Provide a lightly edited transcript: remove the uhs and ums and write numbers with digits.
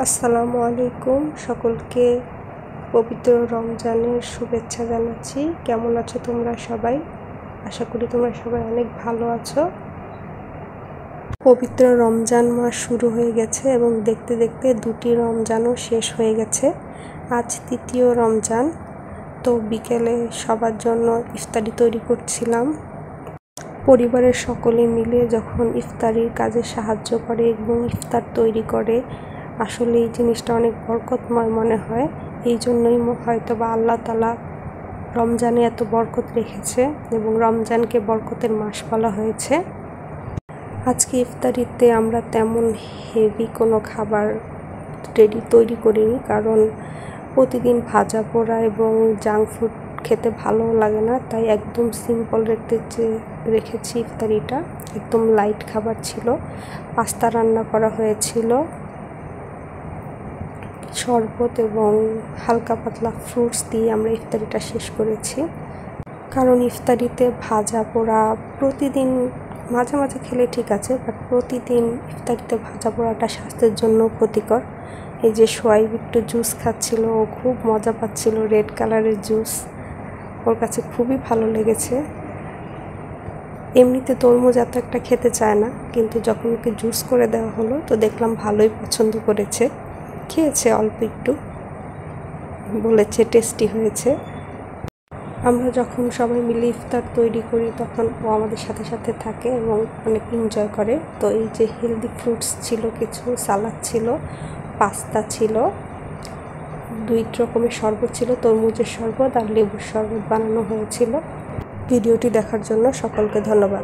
আসসালামু আলাইকুম, সকলকে পবিত্র রমজানের শুভেচ্ছা জানাচ্ছি। কেমন আছো তোমরা সবাই? আশা করি তোমরা সবাই অনেক ভালো আছো। পবিত্র রমজান মাস শুরু হয়ে গেছে এবং দেখতে দেখতে দুটি রমজানও শেষ হয়ে গেছে। আজ তৃতীয় রমজান। তো বিকেলে সবার জন্য ইফতারি তৈরি করছিলাম। পরিবারের সকলে মিলে যখন ইফতারির কাজে সাহায্য করে এবং ইফতার তৈরি করে, আসলে এই জিনিসটা অনেক বরকতময় মনে হয়। এই জন্যই হয়তো বা আল্লাহ তাআলা রমজানে এত বরকত রেখেছে এবং রমজানকে বরকতের মাস বলা হয়েছে। আজকে ইফতারিতে আমরা তেমন হেভি কোনো খাবার তৈরি করিনি, কারণ প্রতিদিন ভাজা পোড়া এবং জাঙ্ক ফুড খেতে ভালো লাগে না, তাই একদম সিম্পল রেখেছি ইফতারিটা। একদম লাইট খাবার ছিল। পাস্তা রান্না করা হয়েছিল, শরবত এবং হালকা পাতলা ফ্রুটস দিয়ে আমরা ইফতারিটা শেষ করেছি। কারণ ইফতারিতে ভাজা পোড়া প্রতিদিন মাঝে মাঝে খেলে ঠিক আছে, বাট প্রতিদিন ইফতারিতে ভাজা পোড়াটা স্বাস্থ্যের জন্য ক্ষতিকর। এই যে সোয়াইব একটু জুস খাচ্ছিল, ও খুব মজা পাচ্ছিল। রেড কালারের জুস ওর কাছে খুবই ভালো লেগেছে। এমনিতে তরমুজ এত একটা খেতে চায় না, কিন্তু যখন ওকে জুস করে দেওয়া হলো তো দেখলাম ভালোই পছন্দ করেছে। খেয়েছে অল্প একটু, বলেছে টেস্টি হয়েছে। আমরা যখন সবাই মিলে ইফতার তৈরি করি তখন ও আমাদের সাথে সাথে থাকে এবং অনেক এনজয় করে। তো এই যে হেলদি ফ্রুটস ছিল, কিছু সালাদ ছিল, পাস্তা ছিল, 2 রকমের শরবত ছিল, তরমুজের শরবত আর লেবুর শরবত বানানো হয়েছিল। ভিডিওটি দেখার জন্য সকলকে ধন্যবাদ।